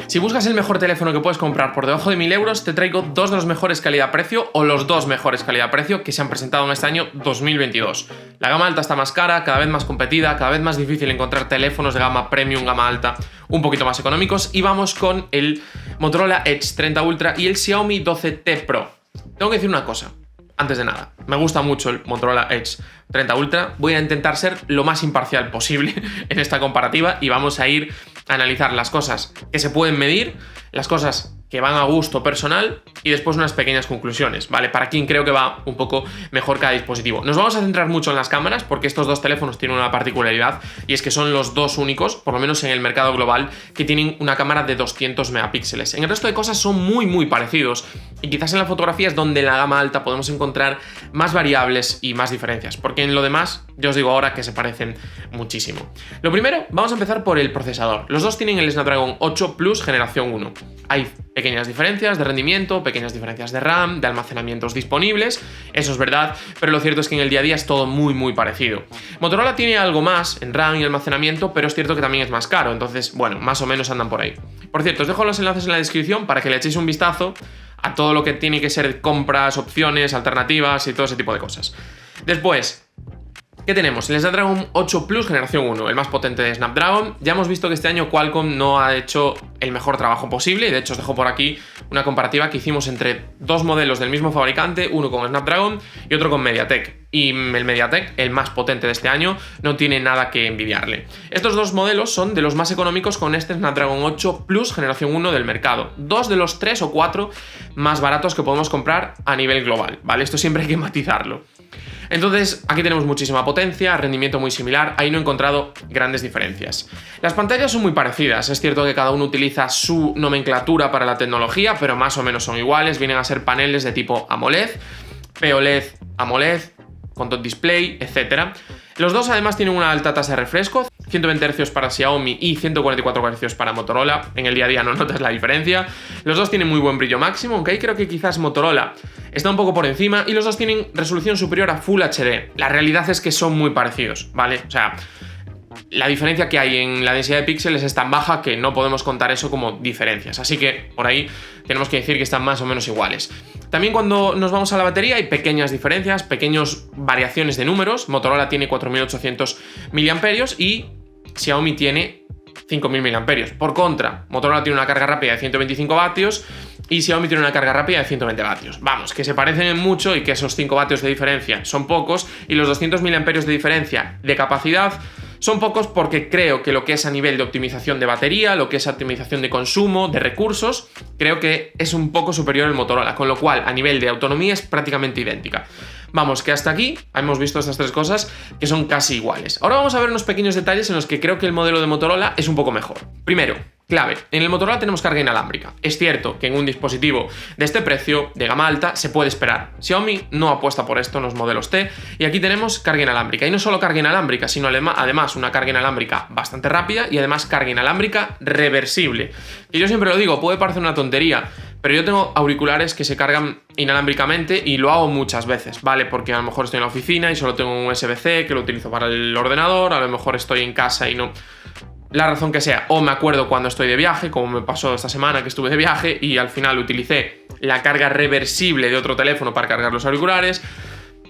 Si buscas el mejor teléfono que puedes comprar por debajo de 1000 euros, te traigo dos de los mejores calidad-precio o los dos mejores calidad-precio que se han presentado en este año 2022. La gama alta está más cara, cada vez más competida, cada vez más difícil encontrar teléfonos de gama premium, gama alta, un poquito más económicos, y vamos con el Motorola Edge 30 Ultra y el Xiaomi 12T Pro. Tengo que decir una cosa. Antes de nada, me gusta mucho el Motorola Edge 30 Ultra. Voy a intentar ser lo más imparcial posible en esta comparativa y vamos a ir a analizar las cosas que se pueden medir, las cosas que van a gusto personal y después unas pequeñas conclusiones, ¿vale? Para quien creo que va un poco mejor cada dispositivo. Nos vamos a centrar mucho en las cámaras porque estos dos teléfonos tienen una particularidad y es que son los dos únicos, por lo menos en el mercado global, que tienen una cámara de 200 megapíxeles. En el resto de cosas son muy parecidos y quizás en la fotografía es donde en la gama alta podemos encontrar más variables y más diferencias, porque en lo demás, yo os digo ahora que se parecen muchísimo. Lo primero, vamos a empezar por el procesador. Los dos tienen el Snapdragon 8 Plus generación 1. Hay pequeñas diferencias de rendimiento, pequeñas diferencias de RAM, de almacenamientos disponibles, eso es verdad, pero lo cierto es que en el día a día es todo muy parecido. Motorola tiene algo más en RAM y almacenamiento, pero es cierto que también es más caro, entonces, bueno, más o menos andan por ahí. Por cierto, os dejo los enlaces en la descripción para que le echéis un vistazo a todo lo que tiene que ser compras, opciones, alternativas y todo ese tipo de cosas. Después, ¿qué tenemos? El Snapdragon 8 Plus generación 1, el más potente de Snapdragon. Ya hemos visto que este año Qualcomm no ha hecho el mejor trabajo posible y de hecho os dejo por aquí una comparativa que hicimos entre dos modelos del mismo fabricante, uno con Snapdragon y otro con MediaTek. Y el MediaTek, el más potente de este año, no tiene nada que envidiarle. Estos dos modelos son de los más económicos con este Snapdragon 8 Plus generación 1 del mercado. Dos de los 3 o 4 más baratos que podemos comprar a nivel global, ¿vale? Esto siempre hay que matizarlo. Entonces, aquí tenemos muchísima potencia, rendimiento muy similar, ahí no he encontrado grandes diferencias. Las pantallas son muy parecidas, es cierto que cada uno utiliza su nomenclatura para la tecnología, pero más o menos son iguales, vienen a ser paneles de tipo AMOLED, POLED, AMOLED, con dot display, etc. Los dos además tienen una alta tasa de refresco, 120 Hz para Xiaomi y 144 Hz para Motorola. En el día a día no notas la diferencia. Los dos tienen muy buen brillo máximo, aunque ahí creo que quizás Motorola está un poco por encima, y los dos tienen resolución superior a Full HD. La realidad es que son muy parecidos, ¿vale? O sea, la diferencia que hay en la densidad de píxeles es tan baja que no podemos contar eso como diferencias. Así que por ahí tenemos que decir que están más o menos iguales. También cuando nos vamos a la batería hay pequeñas diferencias, pequeñas variaciones de números. Motorola tiene 4800 mAh y Xiaomi tiene 5000 mAh. Por contra, Motorola tiene una carga rápida de 125 vatios y Xiaomi tiene una carga rápida de 120 vatios. Vamos, que se parecen mucho y que esos 5 vatios de diferencia son pocos y los 200 mAh de diferencia de capacidad son pocos porque creo que lo que es a nivel de optimización de batería, lo que es optimización de consumo, de recursos, creo que es un poco superior el Motorola, con lo cual a nivel de autonomía es prácticamente idéntica. Vamos, que hasta aquí hemos visto estas tres cosas que son casi iguales. Ahora vamos a ver unos pequeños detalles en los que creo que el modelo de Motorola es un poco mejor. Primero, clave, en el Motorola tenemos carga inalámbrica. Es cierto que en un dispositivo de este precio, de gama alta, se puede esperar. Xiaomi no apuesta por esto en los modelos T y aquí tenemos carga inalámbrica. Y no solo carga inalámbrica, sino además una carga inalámbrica bastante rápida y además carga inalámbrica reversible. Y yo siempre lo digo, puede parecer una tontería, pero yo tengo auriculares que se cargan inalámbricamente y lo hago muchas veces, ¿vale? Porque a lo mejor estoy en la oficina y solo tengo un USB-C que lo utilizo para el ordenador, a lo mejor estoy en casa y no... La razón que sea, o me acuerdo cuando estoy de viaje, como me pasó esta semana que estuve de viaje y al final utilicé la carga reversible de otro teléfono para cargar los auriculares.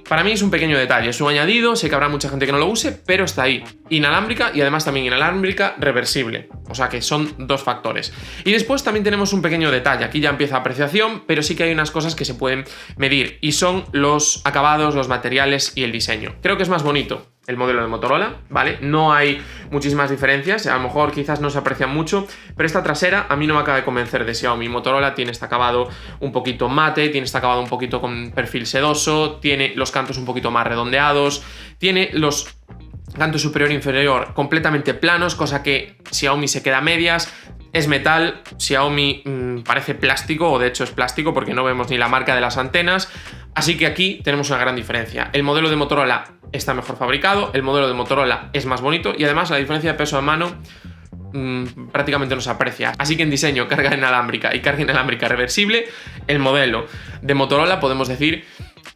Para mí es un pequeño detalle, es un añadido, sé que habrá mucha gente que no lo use, pero está ahí, inalámbrica y además también inalámbrica reversible, o sea que son dos factores. Y después también tenemos un pequeño detalle, aquí ya empieza apreciación, pero sí que hay unas cosas que se pueden medir y son los acabados, los materiales y el diseño. Creo que es más bonito el modelo de Motorola, ¿vale? No hay muchísimas diferencias, a lo mejor quizás no se aprecian mucho, pero esta trasera a mí no me acaba de convencer de Xiaomi. Motorola tiene este acabado un poquito mate, tiene este acabado un poquito con perfil sedoso, tiene los cantos un poquito más redondeados, tiene los cantos superior e inferior completamente planos, cosa que Xiaomi se queda a medias. Es metal, Xiaomi parece plástico, o de hecho es plástico porque no vemos ni la marca de las antenas, así que aquí tenemos una gran diferencia. El modelo de Motorola está mejor fabricado, el modelo de Motorola es más bonito y además la diferencia de peso a mano prácticamente no se aprecia. Así que en diseño, carga inalámbrica y carga inalámbrica reversible, el modelo de Motorola podemos decir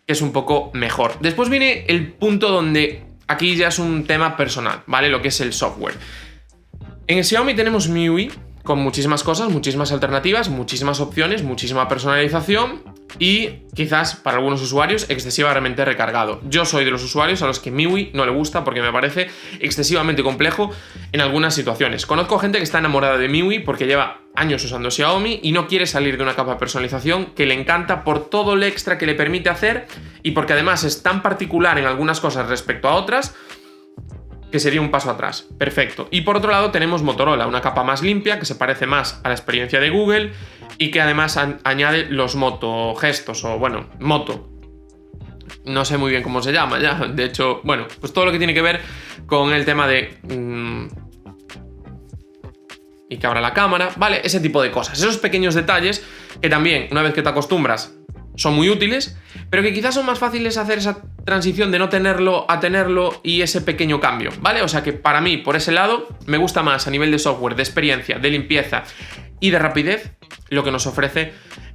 que es un poco mejor. Después viene el punto donde aquí ya es un tema personal, ¿vale? Lo que es el software. En el Xiaomi tenemos MIUI con muchísimas cosas, muchísimas alternativas, muchísimas opciones, muchísima personalización y quizás para algunos usuarios excesivamente recargado. Yo soy de los usuarios a los que MIUI no le gusta porque me parece excesivamente complejo en algunas situaciones. Conozco gente que está enamorada de MIUI porque lleva años usando Xiaomi y no quiere salir de una capa de personalización que le encanta por todo el extra que le permite hacer y porque además es tan particular en algunas cosas respecto a otras que sería un paso atrás. Perfecto. Y por otro lado tenemos Motorola, una capa más limpia que se parece más a la experiencia de Google y que además añade los Moto gestos o bueno, Moto. No sé muy bien cómo se llama ya. De hecho, bueno, pues todo lo que tiene que ver con el tema de... y que abra la cámara, ¿vale? Ese tipo de cosas. Esos pequeños detalles que también, una vez que te acostumbras, son muy útiles, pero que quizás son más fáciles hacer esa transición de no tenerlo a tenerlo y ese pequeño cambio, ¿vale? O sea que para mí, por ese lado, me gusta más a nivel de software, de experiencia, de limpieza y de rapidez lo que nos ofrece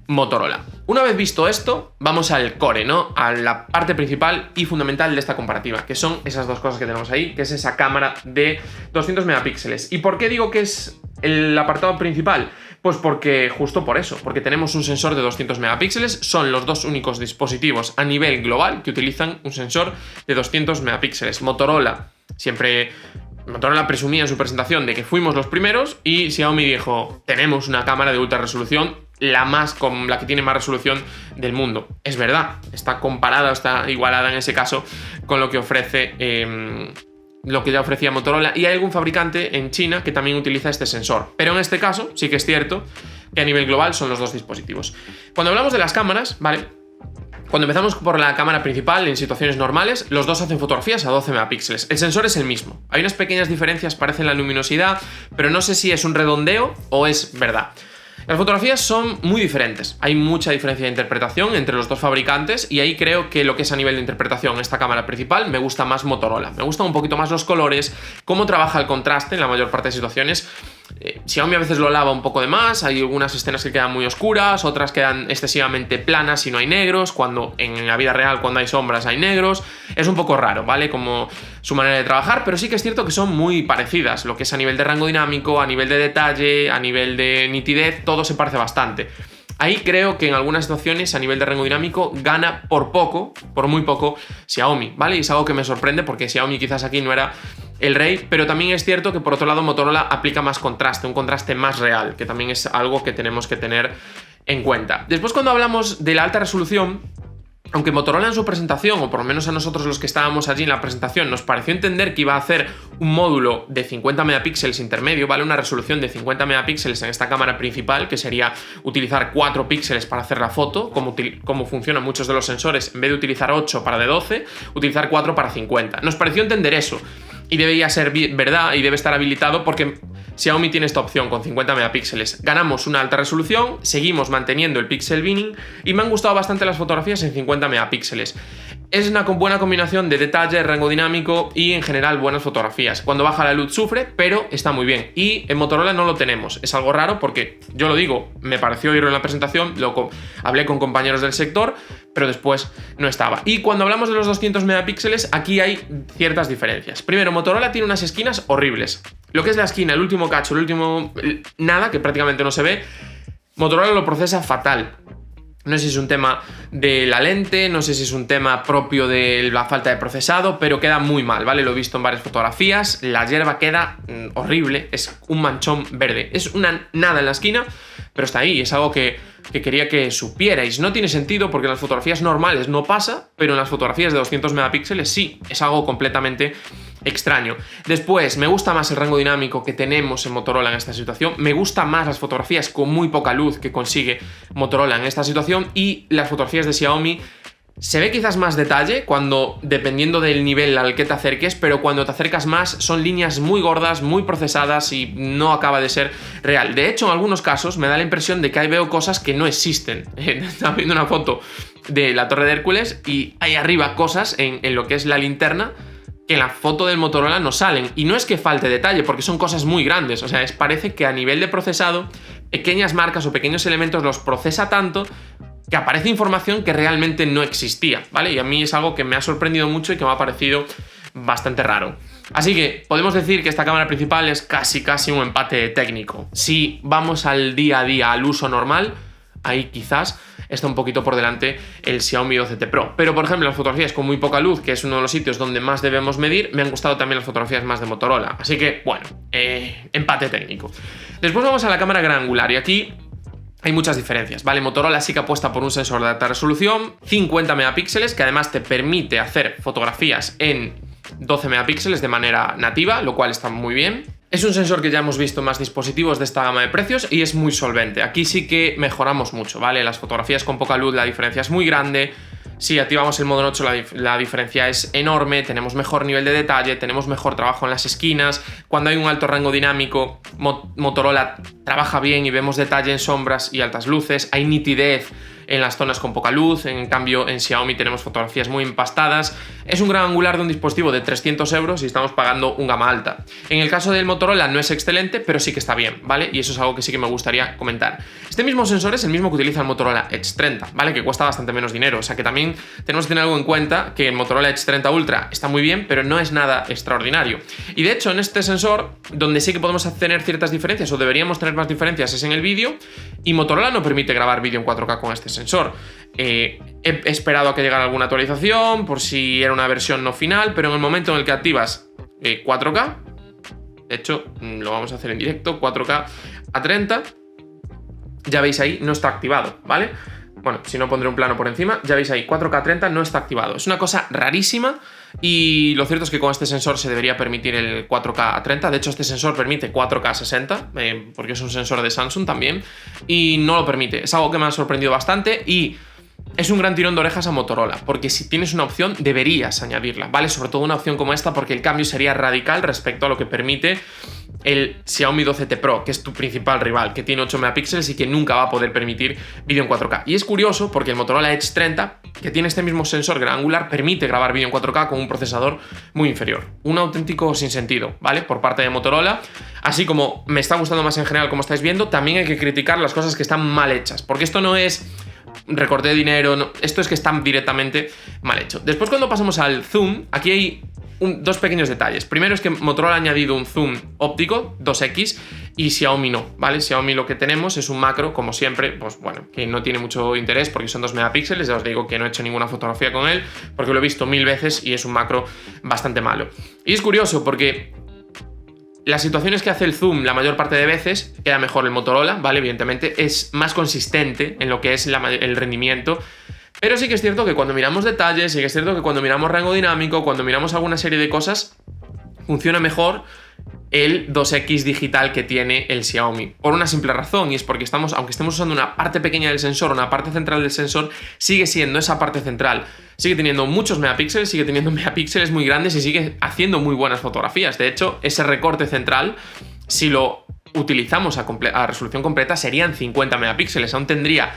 Motorola. Una vez visto esto, vamos al core, ¿no? A la parte principal y fundamental de esta comparativa, que son esas dos cosas que tenemos ahí, que es esa cámara de 200 megapíxeles. ¿Y por qué digo que es el apartado principal? Pues porque justo por eso, porque tenemos un sensor de 200 megapíxeles, son los dos únicos dispositivos a nivel global que utilizan un sensor de 200 megapíxeles. Motorola presumía en su presentación de que fuimos los primeros y Xiaomi dijo, tenemos una cámara de ultra resolución, la que tiene más resolución del mundo. Es verdad, está comparada, está igualada en ese caso con lo que ofrece... lo que ya ofrecía Motorola, y hay algún fabricante en China que también utiliza este sensor. Pero en este caso sí que es cierto que a nivel global son los dos dispositivos. Cuando hablamos de las cámaras, ¿vale? Cuando empezamos por la cámara principal, en situaciones normales, los dos hacen fotografías a 12 megapíxeles. El sensor es el mismo. Hay unas pequeñas diferencias, parece en la luminosidad, pero no sé si es un redondeo o es verdad. Las fotografías son muy diferentes, hay mucha diferencia de interpretación entre los dos fabricantes y ahí creo que lo que es a nivel de interpretación esta cámara principal me gusta más Motorola, me gustan un poquito más los colores, cómo trabaja el contraste en la mayor parte de situaciones. Xiaomi a veces lo lava un poco de más, hay algunas escenas que quedan muy oscuras, otras quedan excesivamente planas y no hay negros, cuando en la vida real cuando hay sombras hay negros, es un poco raro, ¿vale? Como su manera de trabajar, pero sí que es cierto que son muy parecidas, lo que es a nivel de rango dinámico, a nivel de detalle, a nivel de nitidez, todo se parece bastante. Ahí creo que en algunas situaciones a nivel de rango dinámico gana por poco, por muy poco, Xiaomi, ¿vale? Y es algo que me sorprende porque Xiaomi quizás aquí no era el rey, pero también es cierto que por otro lado Motorola aplica más contraste, un contraste más real, que también es algo que tenemos que tener en cuenta. Después cuando hablamos de la alta resolución, aunque Motorola en su presentación, o por lo menos a nosotros los que estábamos allí en la presentación, nos pareció entender que iba a hacer un módulo de 50 megapíxeles intermedio, ¿vale? Una resolución de 50 megapíxeles en esta cámara principal, que sería utilizar 4 píxeles para hacer la foto, como funcionan muchos de los sensores, en vez de utilizar 8 para de 12, utilizar 4 para 50. Nos pareció entender eso, y debería ser verdad, y debe estar habilitado porque Xiaomi tiene esta opción con 50 megapíxeles. Ganamos una alta resolución, seguimos manteniendo el pixel binning y me han gustado bastante las fotografías en 50 megapíxeles. Es una buena combinación de detalle, rango dinámico y en general buenas fotografías. Cuando baja la luz sufre, pero está muy bien. Y en Motorola no lo tenemos. Es algo raro porque, yo lo digo, me pareció oírlo en la presentación, hablé con compañeros del sector, pero después no estaba. Y cuando hablamos de los 200 megapíxeles, aquí hay ciertas diferencias. Primero, Motorola tiene unas esquinas horribles. Lo que es la esquina, el último cacho, nada, que prácticamente no se ve, Motorola lo procesa fatal. No sé si es un tema de la lente, no sé si es un tema propio de la falta de procesado, pero queda muy mal, ¿vale? Lo he visto en varias fotografías, la hierba queda horrible, es un manchón verde. Es una nada en la esquina, pero está ahí, es algo que quería que supierais. No tiene sentido porque en las fotografías normales no pasa, pero en las fotografías de 200 megapíxeles sí, es algo completamente extraño. Después, me gusta más el rango dinámico que tenemos en Motorola en esta situación, me gustan más las fotografías con muy poca luz que consigue Motorola en esta situación y las fotografías de Xiaomi se ve quizás más detalle cuando, dependiendo del nivel al que te acerques, pero cuando te acercas más son líneas muy gordas, muy procesadas y no acaba de ser real. De hecho, en algunos casos me da la impresión de que ahí veo cosas que no existen. Estaba viendo una foto de la Torre de Hércules y hay arriba cosas en lo que es la linterna que en la foto del Motorola no salen. Y no es que falte detalle, porque son cosas muy grandes. O sea, parece que a nivel de procesado, pequeñas marcas o pequeños elementos los procesa tanto que aparece información que realmente no existía, ¿vale? Y a mí es algo que me ha sorprendido mucho y que me ha parecido bastante raro. Así que podemos decir que esta cámara principal es casi un empate técnico. Si vamos al día a día, al uso normal, ahí quizás está un poquito por delante el Xiaomi 12T Pro. Pero, por ejemplo, las fotografías con muy poca luz, que es uno de los sitios donde más debemos medir, me han gustado también las fotografías más de Motorola. Así que, bueno, empate técnico. Después vamos a la cámara gran angular y aquí hay muchas diferencias, ¿vale? Motorola sí que apuesta por un sensor de alta resolución, 50 megapíxeles, que además te permite hacer fotografías en 12 megapíxeles de manera nativa, lo cual está muy bien. Es un sensor que ya hemos visto en más dispositivos de esta gama de precios y es muy solvente. Aquí sí que mejoramos mucho, ¿vale? Las fotografías con poca luz, la diferencia es muy grande. Si activamos el modo noche, la diferencia es enorme, tenemos mejor nivel de detalle, tenemos mejor trabajo en las esquinas. Cuando hay un alto rango dinámico, Motorola trabaja bien y vemos detalle en sombras y altas luces. Hay nitidez en las zonas con poca luz, en cambio en Xiaomi tenemos fotografías muy empastadas. Es un gran angular de un dispositivo de 300 euros y estamos pagando un gama alta. En el caso del Motorola no es excelente, pero sí que está bien, ¿vale? Y eso es algo que sí que me gustaría comentar. Este mismo sensor es el mismo que utiliza el Motorola Edge 30, ¿vale? Que cuesta bastante menos dinero, o sea que también tenemos que tener algo en cuenta, que el Motorola Edge 30 Ultra está muy bien, pero no es nada extraordinario. Y de hecho en este sensor, donde sí que podemos tener ciertas diferencias o deberíamos tener más diferencias es en el vídeo, y Motorola no permite grabar vídeo en 4K con este sensor. He esperado a que llegara alguna actualización por si era una versión no final, pero en el momento en el que activas 4K, de hecho lo vamos a hacer en directo, 4K a 30, ya veis ahí, no está activado, ¿vale? Bueno, si no pondré un plano por encima, ya veis ahí, 4K a 30 no está activado. Es una cosa rarísima y lo cierto es que con este sensor se debería permitir el 4K a 30. De hecho, este sensor permite 4K a 60, porque es un sensor de Samsung también, y no lo permite. Es algo que me ha sorprendido bastante y es un gran tirón de orejas a Motorola, porque si tienes una opción deberías añadirla, ¿vale? Sobre todo una opción como esta, porque el cambio sería radical respecto a lo que permite el Xiaomi 12T Pro, que es tu principal rival, que tiene 8 megapíxeles y que nunca va a poder permitir vídeo en 4K. Y es curioso porque el Motorola Edge 30, que tiene este mismo sensor gran angular, permite grabar vídeo en 4K con un procesador muy inferior. Un auténtico sinsentido, ¿vale? Por parte de Motorola. Así como me está gustando más en general, como estáis viendo, también hay que criticar las cosas que están mal hechas, porque esto no es recorte de dinero, no, esto es que están directamente mal hecho. Después, cuando pasamos al zoom, aquí hay dos pequeños detalles. Primero es que Motorola ha añadido un zoom óptico 2x y Xiaomi no, ¿vale? Xiaomi lo que tenemos es un macro, como siempre, pues bueno, que no tiene mucho interés porque son 2 megapíxeles, ya os digo que no he hecho ninguna fotografía con él porque lo he visto 1000 veces y es un macro bastante malo. Y es curioso porque las situaciones que hace el zoom la mayor parte de veces queda mejor el Motorola, ¿vale? Evidentemente es más consistente en lo que es el rendimiento. Pero sí que es cierto que cuando miramos detalles, sí que es cierto que cuando miramos rango dinámico, cuando miramos alguna serie de cosas, funciona mejor el 2X digital que tiene el Xiaomi. Por una simple razón, y es porque aunque estemos usando una parte pequeña del sensor, una parte central del sensor, sigue siendo esa parte central. Sigue teniendo muchos megapíxeles, sigue teniendo megapíxeles muy grandes y sigue haciendo muy buenas fotografías. De hecho, ese recorte central, si lo utilizamos a resolución completa, serían 50 megapíxeles. Aún tendría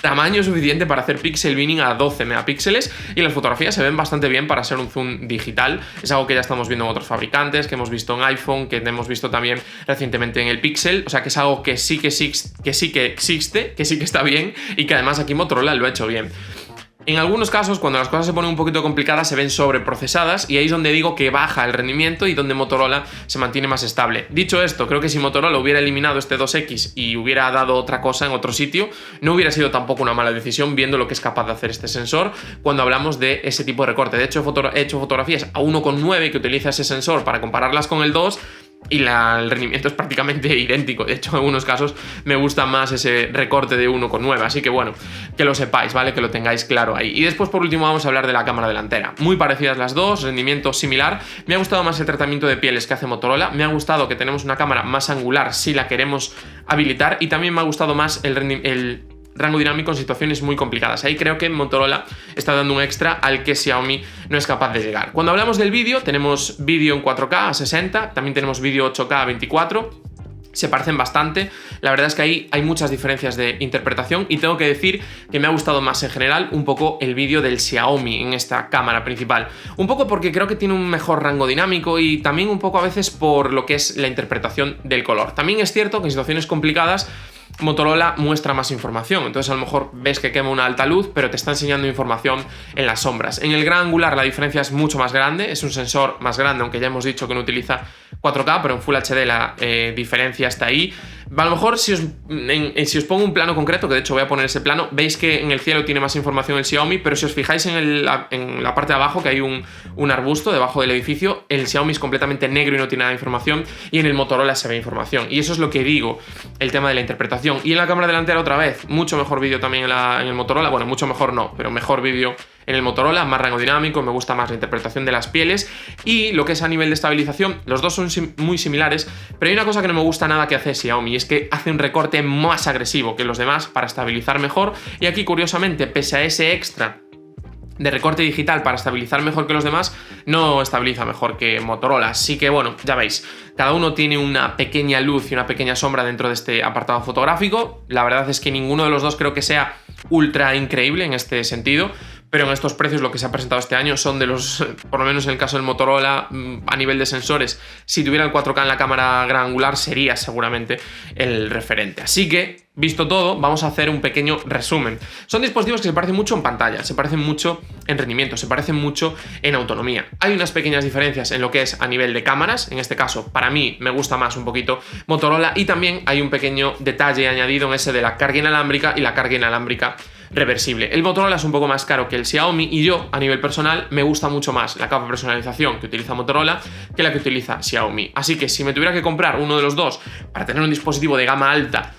tamaño suficiente para hacer pixel binning a 12 megapíxeles y las fotografías se ven bastante bien para ser un zoom digital. Es algo que ya estamos viendo en otros fabricantes, que hemos visto en iPhone, que hemos visto también recientemente en el Pixel, o sea que es algo que sí que existe, que sí que está bien y que además aquí Motorola lo ha hecho bien. En algunos casos, cuando las cosas se ponen un poquito complicadas, se ven sobreprocesadas y ahí es donde digo que baja el rendimiento y donde Motorola se mantiene más estable. Dicho esto, creo que si Motorola hubiera eliminado este 2X y hubiera dado otra cosa en otro sitio, no hubiera sido tampoco una mala decisión viendo lo que es capaz de hacer este sensor cuando hablamos de ese tipo de recorte. De hecho, he hecho fotografías a 1,9 que utiliza ese sensor para compararlas con el 2 y el rendimiento es prácticamente idéntico. De hecho, en algunos casos me gusta más ese recorte de 1,9, así que bueno, que lo sepáis, ¿vale? Que lo tengáis claro ahí. Y después, por último, vamos a hablar de la cámara delantera. Muy parecidas las dos, rendimiento similar. Me ha gustado más el tratamiento de pieles que hace Motorola. Me ha gustado que tenemos una cámara más angular si la queremos habilitar y también me ha gustado más el rango dinámico en situaciones muy complicadas. Ahí creo que Motorola está dando un extra al que Xiaomi no es capaz de llegar. Cuando hablamos del vídeo, tenemos vídeo en 4K a 60, también tenemos vídeo 8K a 24. Se parecen bastante. La verdad es que ahí hay muchas diferencias de interpretación y tengo que decir que me ha gustado más en general un poco el vídeo del Xiaomi en esta cámara principal. Un poco porque creo que tiene un mejor rango dinámico y también un poco a veces por lo que es la interpretación del color. También es cierto que en situaciones complicadas Motorola muestra más información, entonces a lo mejor ves que quema una alta luz, pero te está enseñando información en las sombras. En el gran angular la diferencia es mucho más grande, es un sensor más grande, aunque ya hemos dicho que no utiliza 4K, pero en Full HD la diferencia está ahí. A lo mejor si os pongo un plano concreto, que de hecho voy a poner ese plano, veis que en el cielo tiene más información el Xiaomi, pero si os fijáis en la parte de abajo, que hay un arbusto debajo del edificio, el Xiaomi es completamente negro y no tiene nada de información, y en el Motorola se ve información. Y eso es lo que digo, el tema de la interpretación. Y en la cámara delantera otra vez, mucho mejor vídeo también en el Motorola, bueno, mucho mejor no, pero mejor vídeo en el Motorola, más rango dinámico, me gusta más la interpretación de las pieles, y lo que es a nivel de estabilización, los dos son muy similares, pero hay una cosa que no me gusta nada que hace Xiaomi, y es que hace un recorte más agresivo que los demás para estabilizar mejor, y aquí curiosamente, pese a ese extra de recorte digital para estabilizar mejor que los demás, no estabiliza mejor que Motorola. Así que bueno, ya veis, cada uno tiene una pequeña luz y una pequeña sombra dentro de este apartado fotográfico. La verdad es que ninguno de los dos creo que sea ultra increíble en este sentido, pero en estos precios lo que se ha presentado este año son de los, por lo menos en el caso del Motorola, a nivel de sensores, si tuviera el 4K en la cámara gran angular sería seguramente el referente. Así que, visto todo, vamos a hacer un pequeño resumen. Son dispositivos que se parecen mucho en pantalla, se parecen mucho en rendimiento, se parecen mucho en autonomía. Hay unas pequeñas diferencias en lo que es a nivel de cámaras, en este caso para mí me gusta más un poquito Motorola, y también hay un pequeño detalle añadido en ese de la carga inalámbrica y la carga inalámbrica reversible. El Motorola es un poco más caro que el Xiaomi, y yo, a nivel personal, me gusta mucho más la capa de personalización que utiliza Motorola que la que utiliza Xiaomi. Así que si me tuviera que comprar uno de los dos para tener un dispositivo de gama alta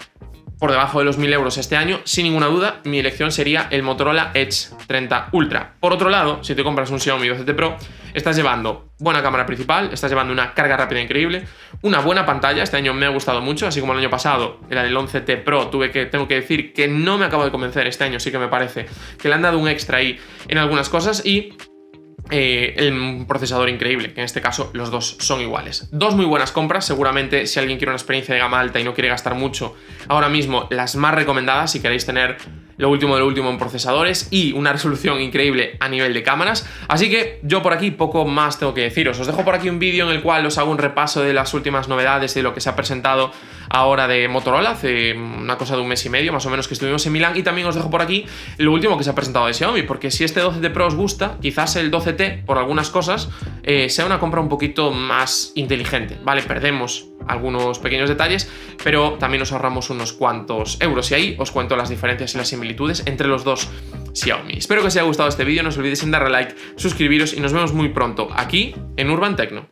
por debajo de los 1000 euros este año, sin ninguna duda, mi elección sería el Motorola Edge 30 Ultra. Por otro lado, si te compras un Xiaomi 12T Pro, estás llevando buena cámara principal, estás llevando una carga rápida increíble, una buena pantalla, este año me ha gustado mucho, así como el año pasado, era el 11T Pro, tengo que decir que no me acabo de convencer, este año sí que me parece que le han dado un extra ahí en algunas cosas, y el procesador increíble, que en este caso los dos son iguales. Dos muy buenas compras, seguramente si alguien quiere una experiencia de gama alta y no quiere gastar mucho, ahora mismo las más recomendadas si queréis tener lo último de lo último en procesadores y una resolución increíble a nivel de cámaras. Así que yo por aquí poco más tengo que deciros. Os dejo por aquí un vídeo en el cual os hago un repaso de las últimas novedades de lo que se ha presentado ahora de Motorola, hace una cosa de un mes y medio más o menos que estuvimos en Milán, y también os dejo por aquí lo último que se ha presentado de Xiaomi, porque si este 12T Pro os gusta, quizás el 12T por algunas cosas sea una compra un poquito más inteligente, ¿vale? Perdemos algunos pequeños detalles, pero también nos ahorramos unos cuantos euros, y ahí os cuento las diferencias y las similitudes entre los dos Xiaomi. Espero que os haya gustado este vídeo, no os olvidéis en darle like, suscribiros, y nos vemos muy pronto aquí en Urban Tecno.